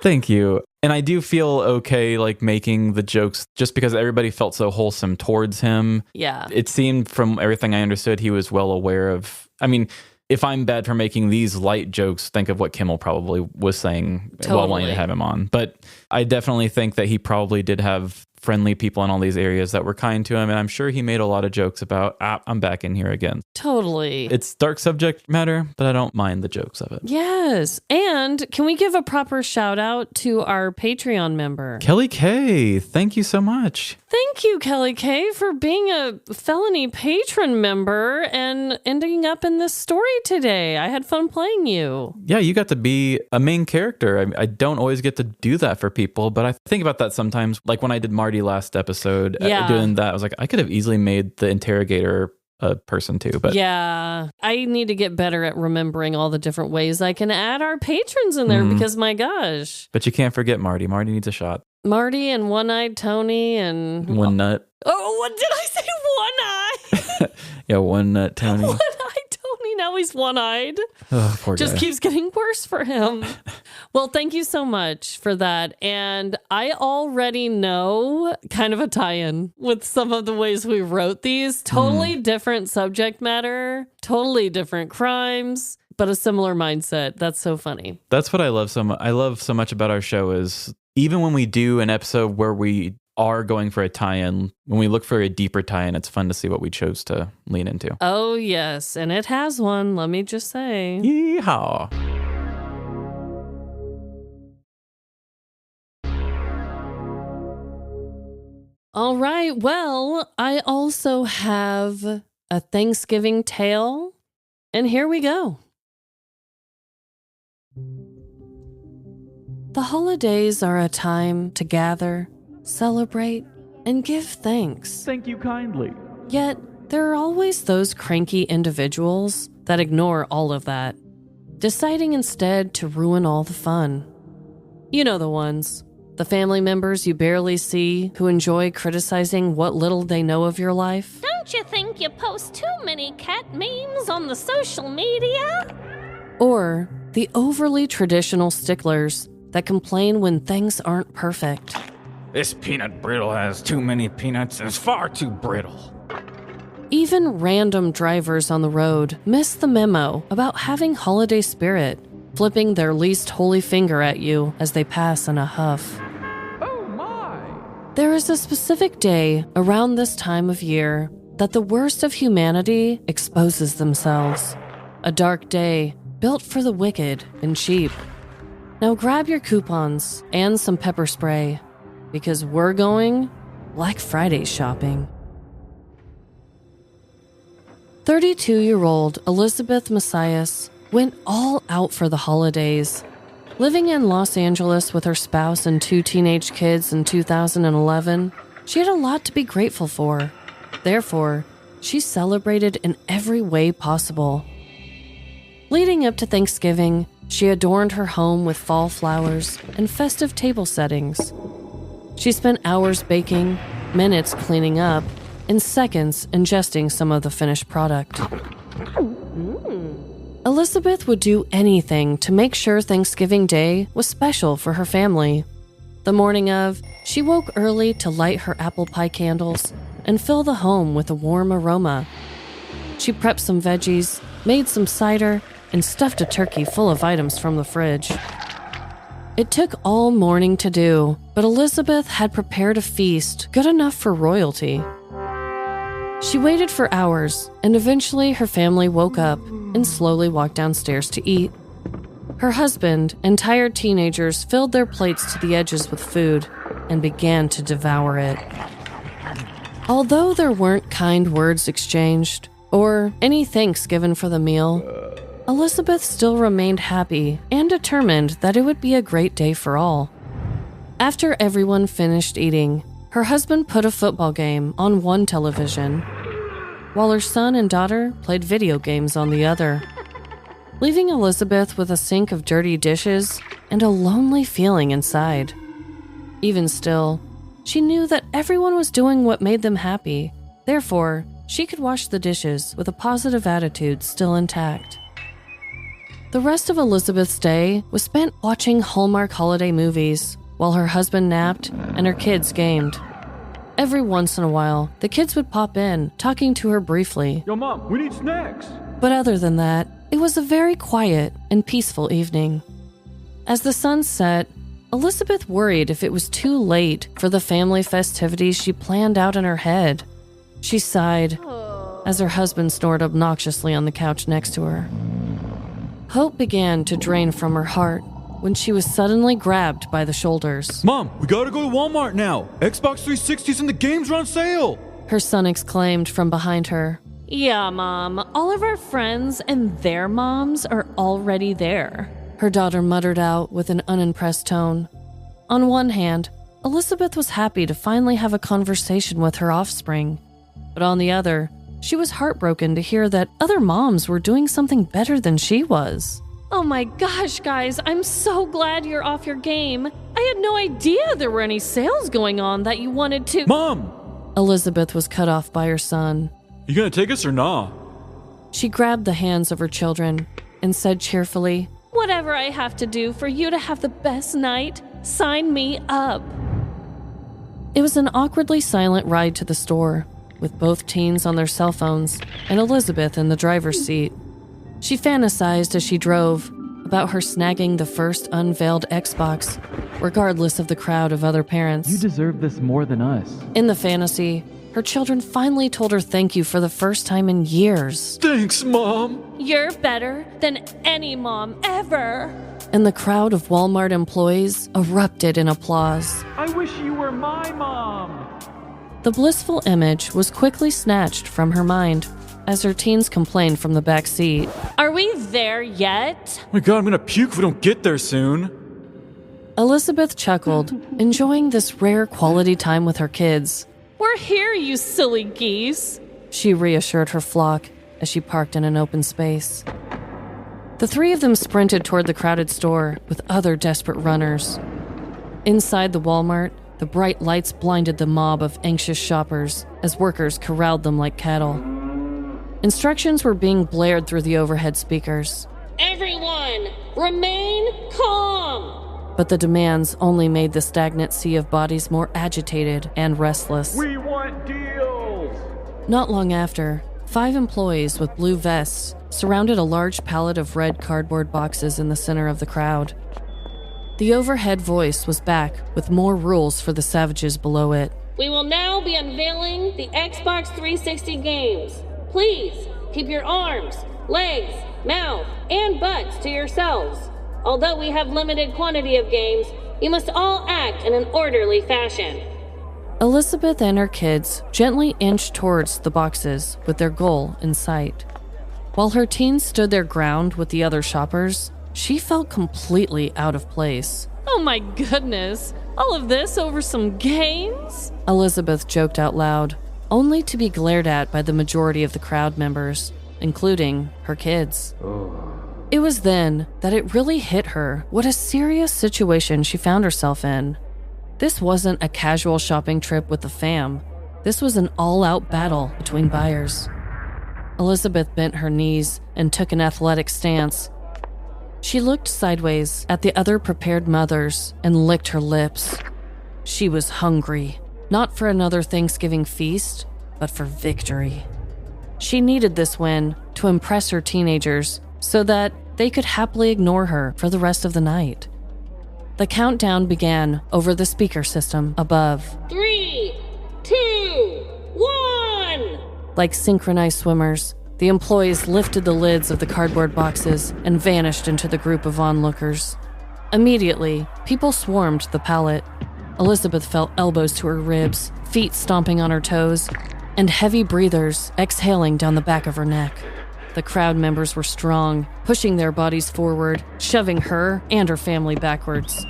Thank you. And I do feel okay like making the jokes just because everybody felt so wholesome towards him. Yeah. It seemed from everything I understood, he was well aware of. I mean, if I'm bad for making these light jokes, think of what Kimmel probably was saying while wanting to have him on. But I definitely think that he probably did have friendly people in all these areas that were kind to him. And I'm sure he made a lot of jokes about, I'm back in here again. Totally. It's dark subject matter, but I don't mind the jokes of it. Yes. And can we give a proper shout out to our Patreon member? Kelly K, thank you so much. Thank you, Kelly K, for being a felony patron member and ending up in this story today. I had fun playing you. Yeah, you got to be a main character. I don't always get to do that for people, but I think about that sometimes. Like when I did Marty last episode, doing that, I was like, I could have easily made the interrogator a person too. But yeah, I need to get better at remembering all the different ways I can add our patrons in there because my gosh. But you can't forget Marty. Marty needs a shot. Marty and One-Eyed Tony and... One Nut. Oh, what did I say? One-Eye? Yeah, One Nut Tony. One-Eyed Tony. Now he's one-eyed. Oh, poor Just guy. keeps getting worse for him. Well, thank you so much for that. And I already know kind of a tie-in with some of the ways we wrote these. Totally different subject matter, totally different crimes. but a similar mindset. That's so funny. That's what I love so much. I love so much about our show is even when we do an episode where we are going for a tie-in, when we look for a deeper tie-in, it's fun to see what we chose to lean into. Oh, yes. And it has one, let me just say. Yeehaw. All right. Well, I also have a Thanksgiving tale. And here we go. The holidays are a time to gather, celebrate, and give thanks. Thank you kindly. Yet, there are always those cranky individuals that ignore all of that, deciding instead to ruin all the fun. You know the ones. The family members you barely see who enjoy criticizing what little they know of your life. Don't you think you post too many cat memes on the social media? Or the overly traditional sticklers that complain when things aren't perfect. This peanut brittle has too many peanuts and is far too brittle. Even random drivers on the road miss the memo about having holiday spirit, flipping their least holy finger at you as they pass in a huff. Oh my! There is a specific day around this time of year that the worst of humanity exposes themselves. A dark day built for the wicked and cheap. Now grab your coupons and some pepper spray, because we're going Black Friday shopping. 32-year-old Elizabeth Macias went all out for the holidays. Living in Los Angeles with her spouse and 2 teenage kids in 2011, she had a lot to be grateful for. Therefore, she celebrated in every way possible. Leading up to Thanksgiving, she adorned her home with fall flowers and festive table settings. She spent hours baking, minutes cleaning up, and seconds ingesting some of the finished product. Elizabeth would do anything to make sure Thanksgiving Day was special for her family. The morning of, she woke early to light her apple pie candles and fill the home with a warm aroma. She prepped some veggies, made some cider, and stuffed a turkey full of items from the fridge. It took all morning to do, but Elizabeth had prepared a feast good enough for royalty. She waited for hours, and eventually her family woke up and slowly walked downstairs to eat. Her husband and tired teenagers filled their plates to the edges with food and began to devour it. Although there weren't kind words exchanged or any thanks given for the meal, Elizabeth still remained happy and determined that it would be a great day for all. After everyone finished eating, her husband put a football game on one television, while her son and daughter played video games on the other, leaving Elizabeth with a sink of dirty dishes and a lonely feeling inside. Even still, she knew that everyone was doing what made them happy. Therefore, she could wash the dishes with a positive attitude still intact. The rest of Elizabeth's day was spent watching Hallmark holiday movies while her husband napped and her kids gamed. Every once in a while, the kids would pop in, talking to her briefly. Yo, Mom, we need snacks. But other than that, it was a very quiet and peaceful evening. As the sun set, Elizabeth worried if it was too late for the family festivities she planned out in her head. She sighed as her husband snored obnoxiously on the couch next to her. Hope began to drain from her heart when she was suddenly grabbed by the shoulders. Mom, we gotta go to Walmart now. Xbox 360s and the games are on sale. Her son exclaimed from behind her. Yeah, Mom. All of our friends and their moms are already there. Her daughter muttered out with an unimpressed tone. On one hand, Elizabeth was happy to finally have a conversation with her offspring. But on the other, she was heartbroken to hear that other moms were doing something better than she was. Oh my gosh, guys, I'm so glad you're off your game. I had no idea there were any sales going on that you wanted to— Mom! Elizabeth was cut off by her son. You gonna take us or nah? She grabbed the hands of her children and said cheerfully, Whatever I have to do for you to have the best night, sign me up. It was an awkwardly silent ride to the store, with both teens on their cell phones and Elizabeth in the driver's seat. She fantasized as she drove about her snagging the first unveiled Xbox, regardless of the crowd of other parents. You deserve this more than us. In the fantasy, her children finally told her thank you for the first time in years. Thanks, Mom. You're better than any mom ever. And the crowd of Walmart employees erupted in applause. I wish you were my mom. The blissful image was quickly snatched from her mind as her teens complained from the back seat. Are we there yet? Oh my God, I'm gonna puke if we don't get there soon. Elizabeth chuckled, enjoying this rare quality time with her kids. We're here, you silly geese. She reassured her flock as she parked in an open space. The three of them sprinted toward the crowded store with other desperate runners. Inside the Walmart, the bright lights blinded the mob of anxious shoppers as workers corralled them like cattle. Instructions were being blared through the overhead speakers. Everyone, remain calm. But the demands only made the stagnant sea of bodies more agitated and restless. We want deals. Not long after, 5 employees with blue vests surrounded a large pallet of red cardboard boxes in the center of the crowd. The overhead voice was back with more rules for the savages below it. We will now be unveiling the Xbox 360 games. Please keep your arms, legs, mouth, and butts to yourselves. Although we have limited quantity of games, you must all act in an orderly fashion. Elizabeth and her kids gently inched towards the boxes with their goal in sight. While her teens stood their ground with the other shoppers, she felt completely out of place. Oh my goodness. All of this over some games? Elizabeth joked out loud, only to be glared at by the majority of the crowd members, including her kids. It was then that it really hit her what a serious situation she found herself in. This wasn't a casual shopping trip with the fam. This was an all-out battle between buyers. Elizabeth bent her knees and took an athletic stance. She looked sideways at the other prepared mothers and licked her lips. She was hungry, not for another Thanksgiving feast, but for victory. She needed this win to impress her teenagers so that they could happily ignore her for the rest of the night. The countdown began over the speaker system above. 3, 2, 1. Like synchronized swimmers, the employees lifted the lids of the cardboard boxes and vanished into the group of onlookers. Immediately, people swarmed the pallet. Elizabeth felt elbows to her ribs, feet stomping on her toes, and heavy breathers exhaling down the back of her neck. The crowd members were strong, pushing their bodies forward, shoving her and her family backwards.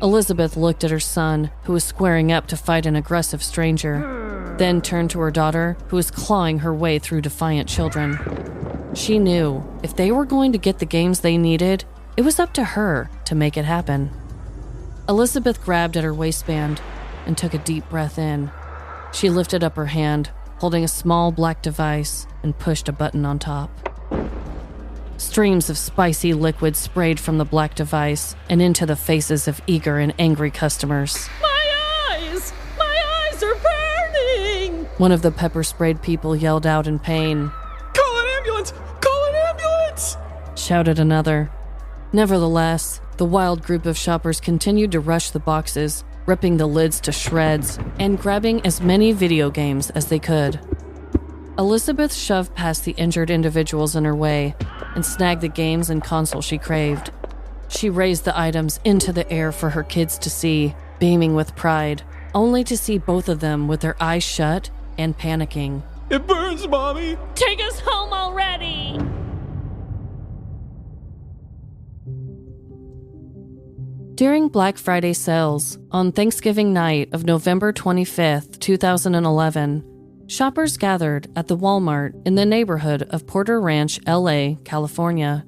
Elizabeth looked at her son, who was squaring up to fight an aggressive stranger, then turned to her daughter, who was clawing her way through defiant children. She knew if they were going to get the games they needed, it was up to her to make it happen. Elizabeth grabbed at her waistband and took a deep breath in. She lifted up her hand, holding a small black device, and pushed a button on top. Streams of spicy liquid sprayed from the black device and into the faces of eager and angry customers. My eyes! My eyes are burning! One of the pepper-sprayed people yelled out in pain. Call an ambulance! Call an ambulance! Shouted another. Nevertheless, the wild group of shoppers continued to rush the boxes, ripping the lids to shreds and grabbing as many video games as they could. Elizabeth shoved past the injured individuals in her way and snagged the games and console she craved. She raised the items into the air for her kids to see, beaming with pride, only to see both of them with their eyes shut and panicking. It burns, Mommy! Take us home already! During Black Friday sales on Thanksgiving night of November 25th, 2011, shoppers gathered at the Walmart in the neighborhood of Porter Ranch, LA, California.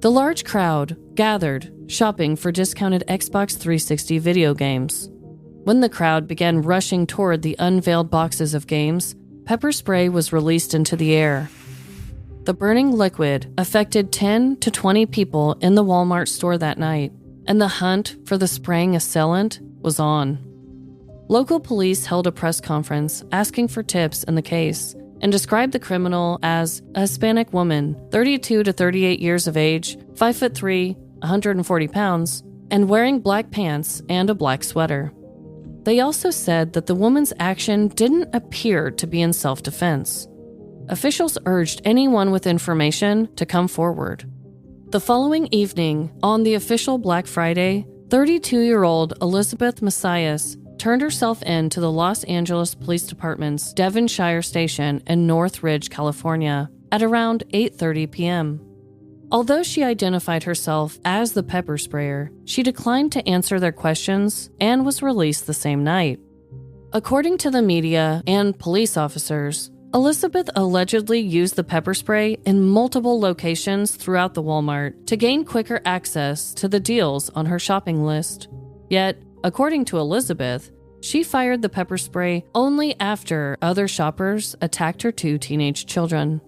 The large crowd gathered shopping for discounted Xbox 360 video games. When the crowd began rushing toward the unveiled boxes of games, pepper spray was released into the air. The burning liquid affected 10 to 20 people in the Walmart store that night, and the hunt for the spraying assailant was on. Local police held a press conference asking for tips in the case and described the criminal as a Hispanic woman, 32 to 38 years of age, 5'3", 140 pounds, and wearing black pants and a black sweater. They also said that the woman's action didn't appear to be in self-defense. Officials urged anyone with information to come forward. The following evening, on the official Black Friday, 32-year-old Elizabeth Macias turned herself in to the Los Angeles Police Department's Devonshire Station in North Ridge, California, at around 8:30 p.m. Although she identified herself as the pepper sprayer, she declined to answer their questions and was released the same night. According to the media and police officers, Elizabeth allegedly used the pepper spray in multiple locations throughout the Walmart to gain quicker access to the deals on her shopping list. Yet, according to Elizabeth, she fired the pepper spray only after other shoppers attacked her 2 teenage children.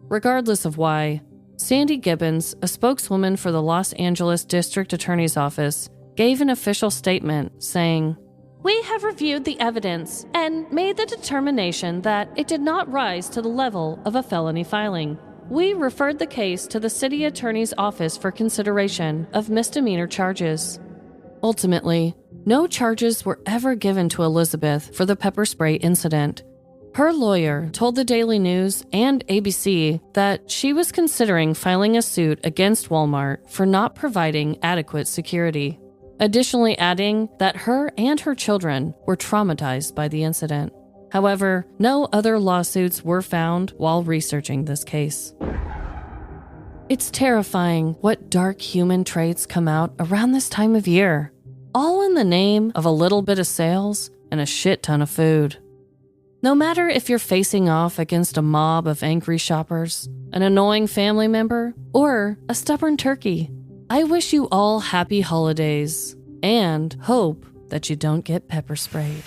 Regardless of why, Sandy Gibbons, a spokeswoman for the Los Angeles District Attorney's Office, gave an official statement saying, "We have reviewed the evidence and made the determination that it did not rise to the level of a felony filing. We referred the case to the city attorney's office for consideration of misdemeanor charges." Ultimately, no charges were ever given to Elizabeth for the pepper spray incident. Her lawyer told the Daily News and ABC that she was considering filing a suit against Walmart for not providing adequate security, additionally adding that her and her children were traumatized by the incident. However, no other lawsuits were found while researching this case. It's terrifying what dark human traits come out around this time of year, all in the name of a little bit of sales and a shit ton of food. No matter if you're facing off against a mob of angry shoppers, an annoying family member, or a stubborn turkey, I wish you all happy holidays and hope that you don't get pepper sprayed.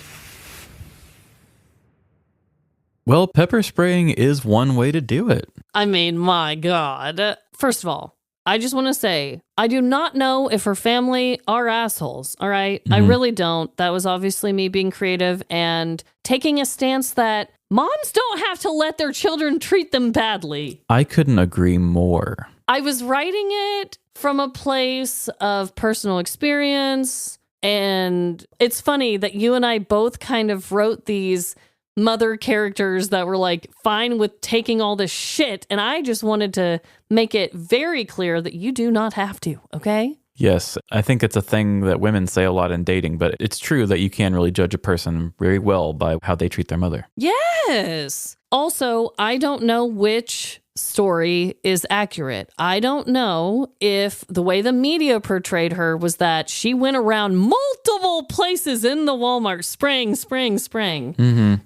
Well, pepper spraying is one way to do it. I mean, my God. First of all, I just want to say, I do not know if her family are assholes, all right? I really don't. That was obviously me being creative and taking a stance that moms don't have to let their children treat them badly. I couldn't agree more. I was writing it from a place of personal experience, and it's funny that you and I both kind of wrote these mother characters that were like fine with taking all this shit, and I just wanted to make it very clear that you do not have to, okay? Yes, I think it's a thing that women say a lot in dating, but it's true that you can really judge a person very well by how they treat their mother. Yes. Also, I don't know which story is accurate. I don't know if the way the media portrayed her was that she went around multiple places in the Walmart spraying.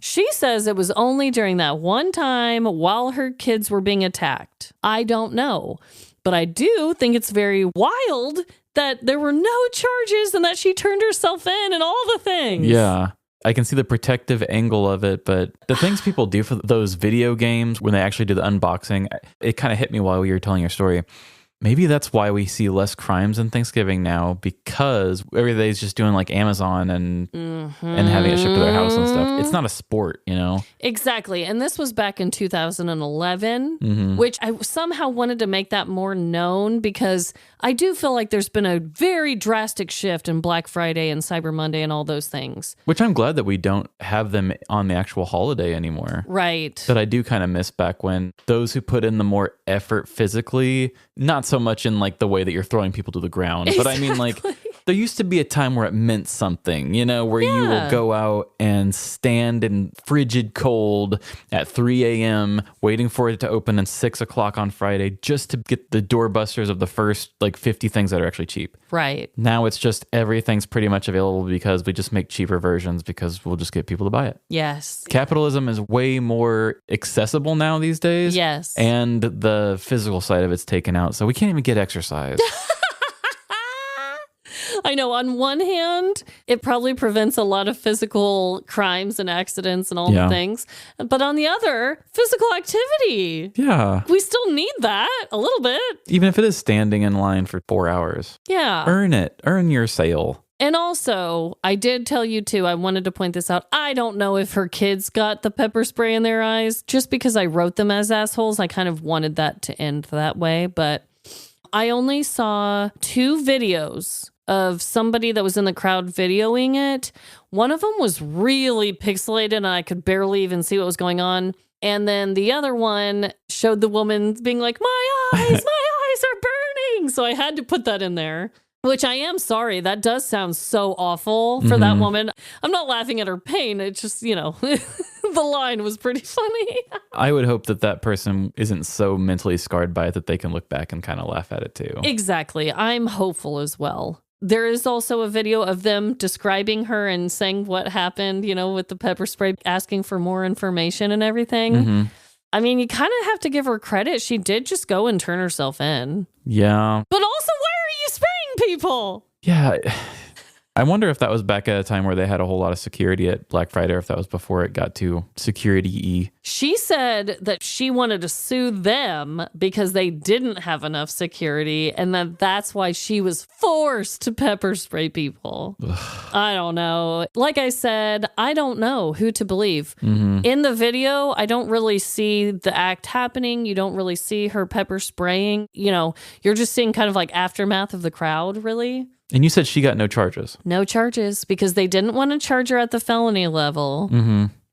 She says it was only during that one time while her kids were being attacked. I don't know. But I do think it's very wild that there were no charges and that she turned herself in and all the things. Yeah. I can see the protective angle of it, but the things people do for those video games when they actually do the unboxing, it kind of hit me while you were telling your story. Maybe that's why we see less crimes in Thanksgiving now, because everybody's just doing like Amazon and having it shipped to their house and stuff. It's not a sport, you know? Exactly. And this was back in 2011, which I somehow wanted to make that more known because I do feel like there's been a very drastic shift in Black Friday and Cyber Monday and all those things. Which I'm glad that we don't have them on the actual holiday anymore. Right. That I do kind of miss back when those who put in the more effort physically, not so much in like the way that you're throwing people to the ground, but I mean like there used to be a time where it meant something, you know, where you will go out and stand in frigid cold at 3 a.m. waiting for it to open at 6 o'clock on Friday just to get the doorbusters of the first like 50 things that are actually cheap. Right. Now it's just everything's pretty much available because we just make cheaper versions because we'll just get people to buy it. Yes. Capitalism is way more accessible now these days. Yes. And the physical side of it's taken out. So we can't even get exercise. I know on one hand, it probably prevents a lot of physical crimes and accidents and all the things. But on the other, physical activity. Yeah. We still need that a little bit. Even if it is standing in line for 4 hours. Yeah. Earn it. Earn your sale. And also, I did tell you too, I wanted to point this out. I don't know if her kids got the pepper spray in their eyes. Just because I wrote them as assholes, I kind of wanted that to end that way. But I only saw 2 videos of somebody that was in the crowd videoing it. One of them was really pixelated and I could barely even see what was going on. And then the other one showed the woman being like, my eyes are burning. So I had to put that in there. Which I am sorry. That does sound so awful for that woman. I'm not laughing at her pain. It's just, the line was pretty funny. I would hope that person isn't so mentally scarred by it that they can look back and kind of laugh at it too. Exactly. I'm hopeful as well. There is also a video of them describing her and saying what happened, with the pepper spray, asking for more information and everything. I mean, you kind of have to give her credit. She did just go and turn herself in. Yeah. But also, why are you spraying people? Yeah. I wonder if that was back at a time where they had a whole lot of security at Black Friday, or if that was before it got too security-y. She said that she wanted to sue them because they didn't have enough security, and that's why she was forced to pepper spray people. I don't know. Like I said, I don't know who to believe. In the video, I don't really see the act happening. You don't really see her pepper spraying. You're just seeing kind of like aftermath of the crowd, really. And you said she got no charges. No charges because they didn't want to charge her at the felony level.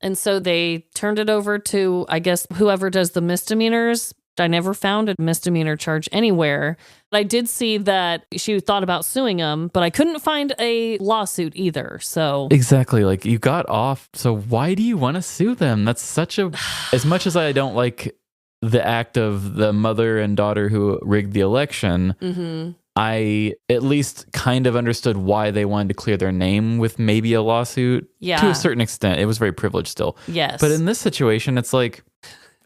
And so they turned it over to, I guess, whoever does the misdemeanors. I never found a misdemeanor charge anywhere. I did see that she thought about suing them, but I couldn't find a lawsuit either. So exactly. Like, you got off. So why do you want to sue them? That's such a, as much as I don't like the act of the mother and daughter who rigged the election, I at least kind of understood why they wanted to clear their name with maybe a lawsuit. Yeah. To a certain extent. It was very privileged still. Yes. But in this situation, it's like,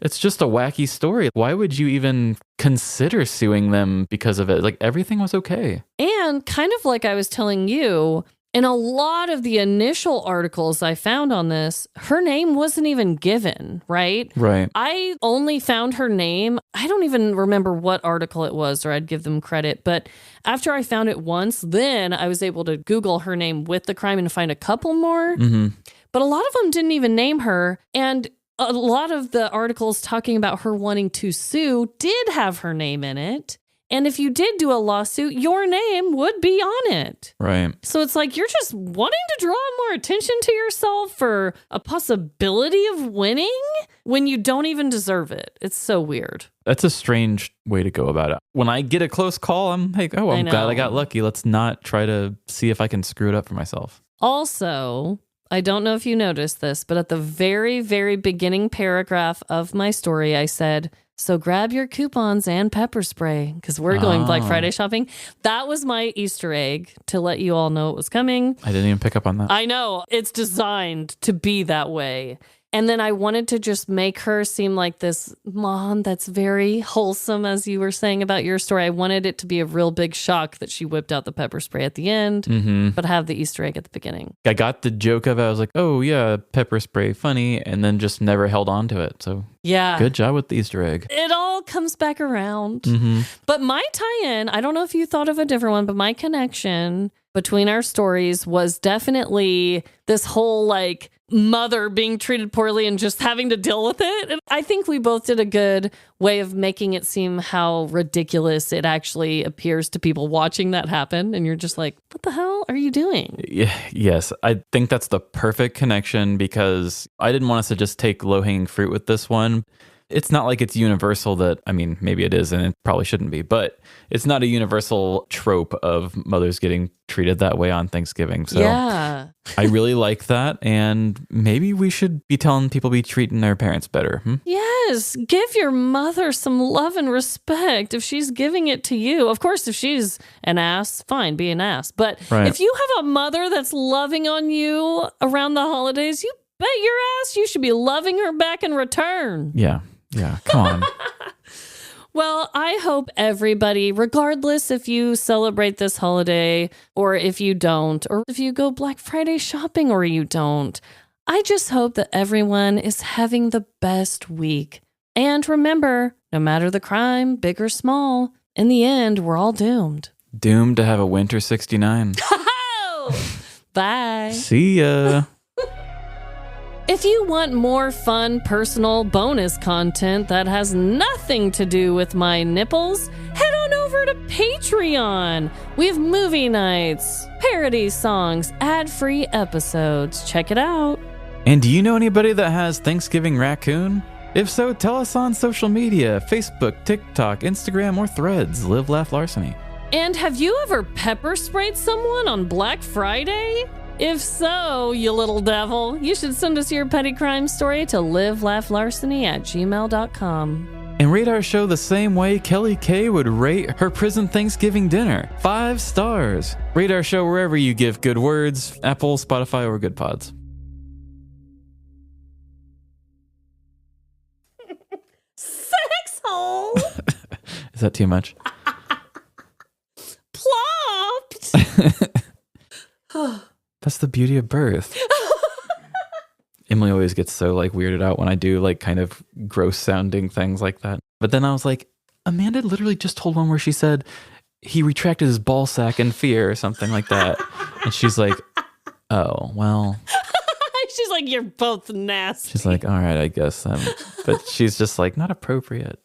it's just a wacky story. Why would you even consider suing them because of it? Like, everything was okay. And kind of like I was telling you, in a lot of the initial articles I found on this, her name wasn't even given, right? Right. I only found her name. I don't even remember what article it was, or I'd give them credit. But after I found it once, then I was able to Google her name with the crime and find a couple more. But a lot of them didn't even name her. And a lot of the articles talking about her wanting to sue did have her name in it. And if you did do a lawsuit, your name would be on it. Right. So it's like you're just wanting to draw more attention to yourself for a possibility of winning when you don't even deserve it. It's so weird. That's a strange way to go about it. When I get a close call, I'm like, oh, I'm glad I got lucky. Let's not try to see if I can screw it up for myself. Also, I don't know if you noticed this, but at the very, very beginning paragraph of my story, I said, so grab your coupons and pepper spray because we're going Black Friday shopping. That was my Easter egg to let you all know it was coming. I didn't even pick up on that. I know. It's designed to be that way. And then I wanted to just make her seem like this mom that's very wholesome, as you were saying about your story. I wanted it to be a real big shock that she whipped out the pepper spray at the end, but have the Easter egg at the beginning. I got the joke of it. I was like, oh, yeah, pepper spray, funny, and then just never held on to it. So yeah, good job with the Easter egg. It all comes back around. But my tie-in, I don't know if you thought of a different one, but my connection between our stories was definitely this whole like mother being treated poorly and just having to deal with it. And I think we both did a good way of making it seem how ridiculous it actually appears to people watching that happen. And you're just like, what the hell are you doing? Yeah, yes, I think that's the perfect connection because I didn't want us to just take low-hanging fruit with this one. It's not like it's universal that, I mean, maybe it is and it probably shouldn't be, but it's not a universal trope of mothers getting treated that way on Thanksgiving. So yeah. I really like that. And maybe we should be telling people to be treating their parents better. Yes. Give your mother some love and respect if she's giving it to you. Of course, if she's an ass, fine, be an ass. But if you have a mother that's loving on you around the holidays, you bet your ass you should be loving her back in return. Yeah. Yeah, come on. Well, I hope everybody, regardless if you celebrate this holiday or if you don't, or if you go Black Friday shopping or you don't, I just hope that everyone is having the best week. And remember, no matter the crime, big or small, in the end, we're all doomed. Doomed to have a winter 69. Oh! Bye. See ya. If you want more fun, personal bonus content that has nothing to do with my nipples, head on over to Patreon. We have movie nights, parody songs, ad-free episodes. Check it out. And do you know anybody that has Thanksgiving raccoon? If so, tell us on social media, Facebook, TikTok, Instagram, or Threads. Live, Laugh, Larceny. And have you ever pepper sprayed someone on Black Friday? If so, you little devil, you should send us your petty crime story to livelaughlarceny@gmail.com. And rate our show the same way Kelly K would rate her prison Thanksgiving dinner. 5 stars. Rate our show wherever you give good words, Apple, Spotify, or Good Pods. Sex hole Is that too much? plopped. That's the beauty of birth. Emily always gets so like weirded out when I do like kind of gross sounding things like that. But then I was like, Amanda literally just told one where she said he retracted his ball sack in fear or something like that. And she's like, oh, well. She's like, you're both nasty. She's like, all right, I guess. But she's just like, not appropriate.